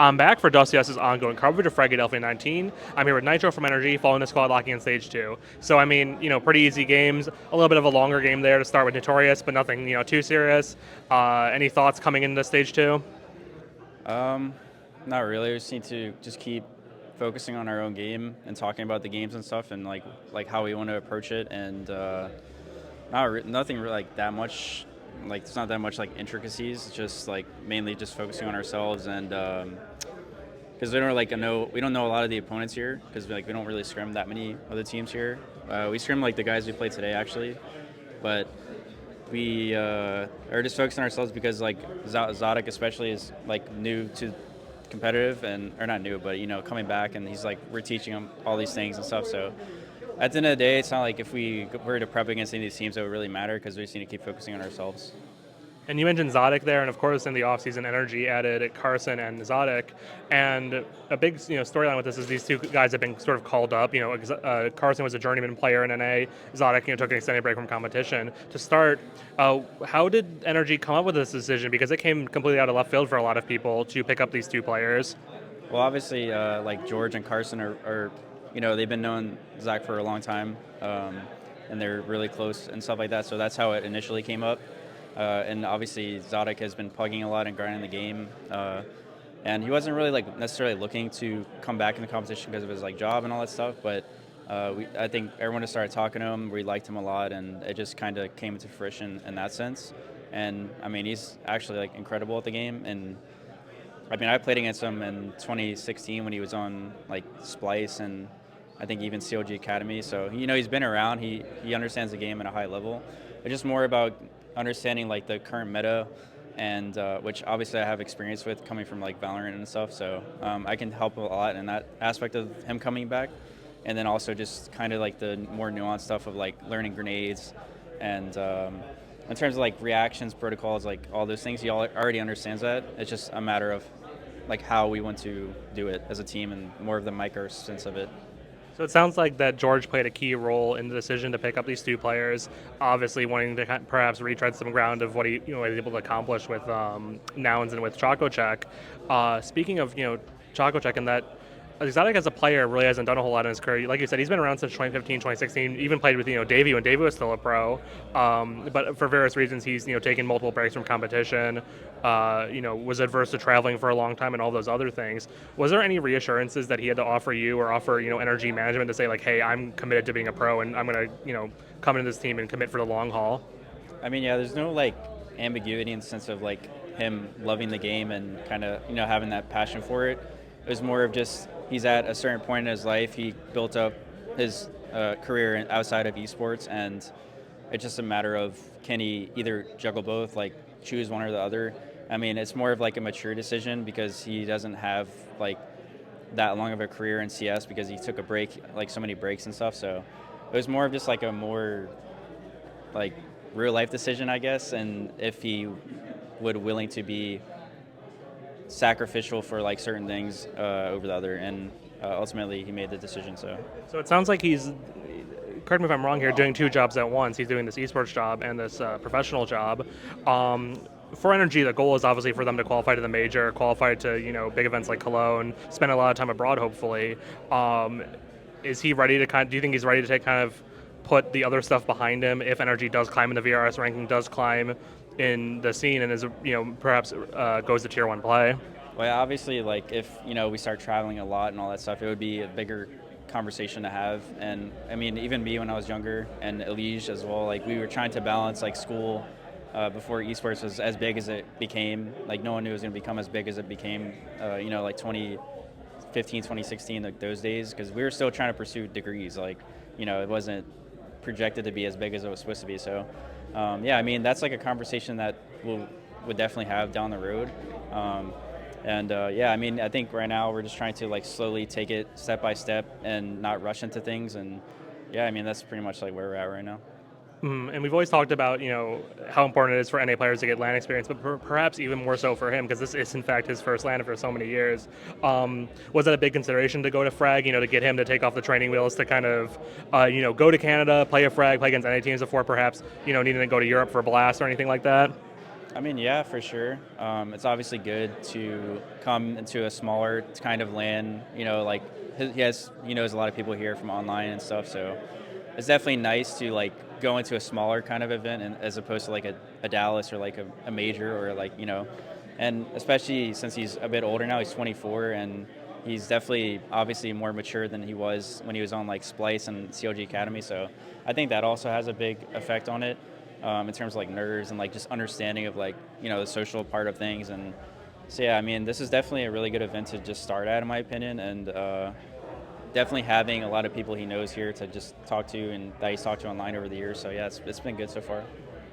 I'm back for WCS's ongoing coverage of Fragadelphia 19. I'm here with nitr0 from nitr0, following the squad locking in Stage 2. So, I mean, pretty easy games. A little bit of a longer game there to start with Notorious, but nothing, too serious. Any thoughts coming into Stage 2? Um, Not really. We just need to just keep focusing on our own game and talking about the games and stuff and like how we want to approach it and nothing really like that much. Like it's not that much like intricacies. It's just like mainly just focusing on ourselves and because we don't know a lot of the opponents here because we don't really scrim that many other teams here. We scrim like the guys we played today actually, but we are just focusing on ourselves because like Zotic especially is like new to competitive and or not new but coming back and he's like we're teaching him all these things and stuff. So at the end of the day, it's not like if we were to prep against any of these teams that would really matter because we just need to keep focusing on ourselves. And you mentioned Zotic there, and of course in the offseason, Energy added Carson and Zotic. And a big storyline with this is these two guys have been sort of called up. Carson was a journeyman player in NA. Zotic took an extended break from competition. To start, how did Energy come up with this decision? Because it came completely out of left field for a lot of people to pick up these two players. Well, obviously, like George and Carson are they've been knowing Zach for a long time, and they're really close and stuff like that. So that's how it initially came up. And obviously, Zotic has been plugging a lot and grinding the game. And he wasn't really like necessarily looking to come back in the competition because of his like job and all that stuff. But I think everyone just started talking to him. We liked him a lot, and it just kind of came into fruition in that sense. And I mean, he's actually like incredible at the game. And I mean, I played against him in 2016 when he was on like Splice and I think even COG Academy. So he's been around. He understands the game at a high level. It's just more about understanding like the current meta, and which obviously I have experience with coming from like Valorant and stuff. So I can help a lot in that aspect of him coming back, and then also just kind of like the more nuanced stuff of like learning grenades, and in terms of like reactions, protocols, like all those things, he already understands that. It's just a matter of like how we want to do it as a team and more of the micro sense of it. So it sounds like that George played a key role in the decision to pick up these two players, obviously wanting to perhaps retread some ground of what he was able to accomplish with Nouns and with XotiC. Speaking of XotiC and that, Exotic as a player really hasn't done a whole lot in his career. Like you said, he's been around since 2015, 2016. Even played with Davey when Davey was still a pro. But for various reasons, he's taken multiple breaks from competition. Was adverse to traveling for a long time and all those other things. Was there any reassurances that he had to offer you or offer Energy management to say like, hey, I'm committed to being a pro and I'm gonna come into this team and commit for the long haul? I mean, yeah, there's no like ambiguity in the sense of like him loving the game and kind of having that passion for it. It was more of just he's at a certain point in his life. He built up his career outside of esports, and it's just a matter of can he either juggle both, like choose one or the other. I mean, it's more of like a mature decision because he doesn't have like that long of a career in CS because he took a break, like so many breaks and stuff. So it was more of just like a more like real life decision, I guess, and if he would willing to be sacrificial for like certain things over the other, and ultimately he made the decision. So it sounds like he's, correct me if I'm wrong here, doing two jobs at once. He's doing this esports job and this professional job. For Energy, the goal is obviously for them to qualify to the major, qualify to big events like Cologne, spend a lot of time abroad. Hopefully, is he ready to do you think he's ready to put the other stuff behind him if Energy does climb in the VRS ranking, does climb in the scene, and is perhaps goes to tier 1 play? well, yeah, obviously like if we start traveling a lot and all that stuff, it would be a bigger conversation to have. And I mean, even me when I was younger and Elige as well, like we were trying to balance like school before esports was as big as it became. Like no one knew it was going to become as big as it became like 2015, 2016, like those days, because we were still trying to pursue degrees. Like it wasn't projected to be as big as it was supposed to be. So yeah, I mean, that's like a conversation that would definitely have down the road. Yeah, I mean, I think right now we're just trying to like slowly take it step by step and not rush into things. And yeah, I mean, that's pretty much like where we're at right now. And we've always talked about, how important it is for NA players to get LAN experience, but perhaps even more so for him, because this is, in fact, his first LAN for so many years. Was that a big consideration to go to Frag, to get him to take off the training wheels to kind of, go to Canada, play a Frag, play against NA teams before perhaps, needing to go to Europe for a blast or anything like that? I mean, yeah, for sure. It's obviously good to come into a smaller kind of land. Like he knows a lot of people here from online and stuff. So it's definitely nice to like go into a smaller kind of event, and as opposed to like a Dallas or like a major or like and especially since he's a bit older now, he's 24, and he's definitely obviously more mature than he was when he was on like Splice and COG Academy. So I think that also has a big effect on it, in terms of like nerves and like just understanding of like the social part of things. And so yeah, I mean, this is definitely a really good event to just start at, in my opinion, and definitely having a lot of people he knows here to just talk to and that he's talked to online over the years. So yeah, it's been good so far.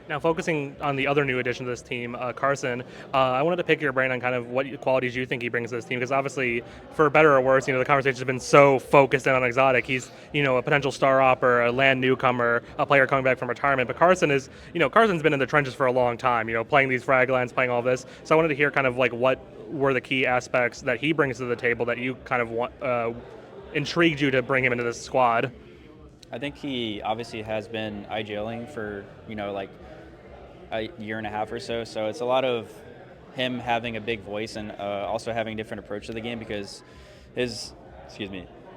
Now, focusing on the other new addition to this team, Carson, I wanted to pick your brain on kind of what qualities you think he brings to this team, because obviously, for better or worse, the conversation has been so focused in on XotiC. He's, a potential star hopper, a land newcomer, a player coming back from retirement. But Carson is, Carson's been in the trenches for a long time, playing these Fragalands, playing all this. So I wanted to hear kind of like what were the key aspects that he brings to the table that you kind of want, intrigued you to bring him into this squad. I think he obviously has been IGLing for like a year and a half or so. So it's a lot of him having a big voice and also having a different approach to the game, because his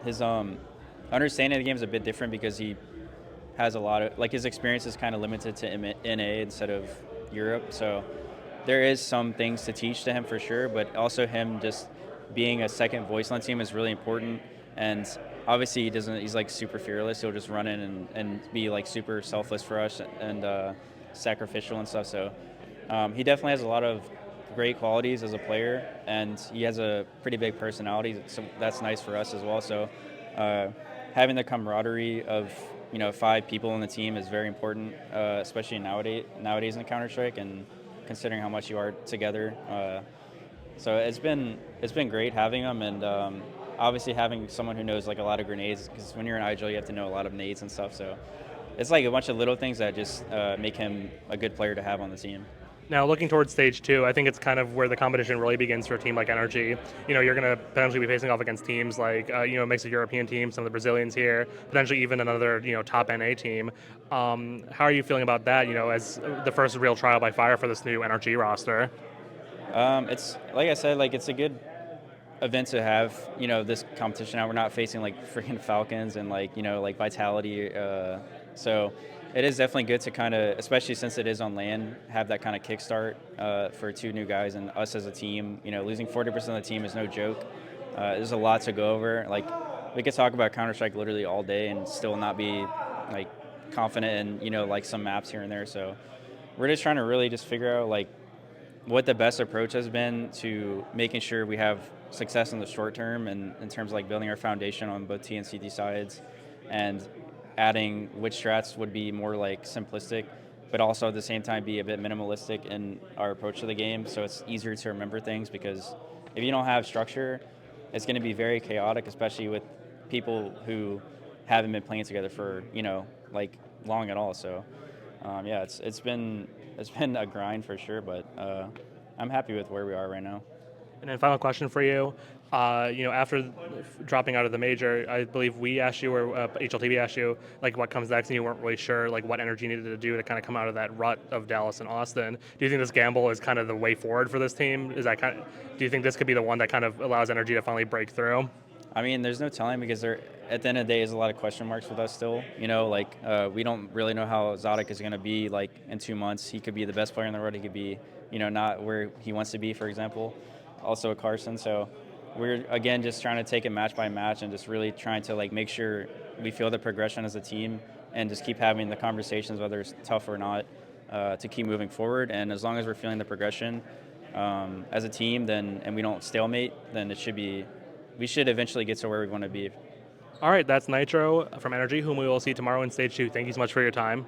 his understanding of the game is a bit different, because he has a lot of like his experience is kind of limited to NA instead of Europe. So there is some things to teach to him for sure, but also him just being a second voice on the team is really important. And obviously he doesn't. He's like super fearless. He'll just run in and be like super selfless for us and sacrificial and stuff. So he definitely has a lot of great qualities as a player, and he has a pretty big personality. So that's nice for us as well. So having the camaraderie of 5 people on the team is very important, especially nowadays in Counter Strike, and considering how much you are together. So it's been great having him, and obviously having someone who knows like a lot of grenades, because when you're in IGL you have to know a lot of nades and stuff. So it's like a bunch of little things that just make him a good player to have on the team. Now, looking towards stage 2, I think it's kind of where the competition really begins for a team like Energy. You're going to potentially be facing off against teams like, a mix of European teams, some of the Brazilians here, potentially even another, top NA team. How are you feeling about that, as the first real trial by fire for this new Energy roster? It's like I said, like it's a good event to have. This competition now. We're not facing like freaking Falcons and like like Vitality. So it is definitely good to kind of, especially since it is on land, have that kind of kickstart for 2 new guys and us as a team. Losing 40% of the team is no joke. There's a lot to go over. Like we could talk about Counter Strike literally all day and still not be like confident in like some maps here and there. So we're just trying to really just figure out like what the best approach has been to making sure we have success in the short term, and in terms of like building our foundation on both T and CT sides, and adding which strats would be more like simplistic, but also at the same time be a bit minimalistic in our approach to the game, so it's easier to remember things. Because if you don't have structure, it's going to be very chaotic, especially with people who haven't been playing together for like long at all. So yeah, it's been a grind for sure, but I'm happy with where we are right now. And then final question for you. After dropping out of the major, I believe we asked you, or HLTV asked you, like what comes next, and you weren't really sure, like what Energy needed to do to kind of come out of that rut of Dallas and Austin. Do you think this gamble is kind of the way forward for this team? Do you think this could be the one that kind of allows Energy to finally break through? I mean, there's no telling, because there, at the end of the day, is a lot of question marks with us still. Like we don't really know how Zotic is going to be like in 2 months. He could be the best player in the world. He could be, not where he wants to be, for example. Also a Carson. So we're again just trying to take it match by match and just really trying to like make sure we feel the progression as a team, and just keep having the conversations, whether it's tough or not, to keep moving forward. And as long as we're feeling the progression as a team, then and we don't stalemate, then we should eventually get to where we want to be. All right, that's nitr0 from Energy, whom we will see tomorrow in stage 2. Thank you so much for your time.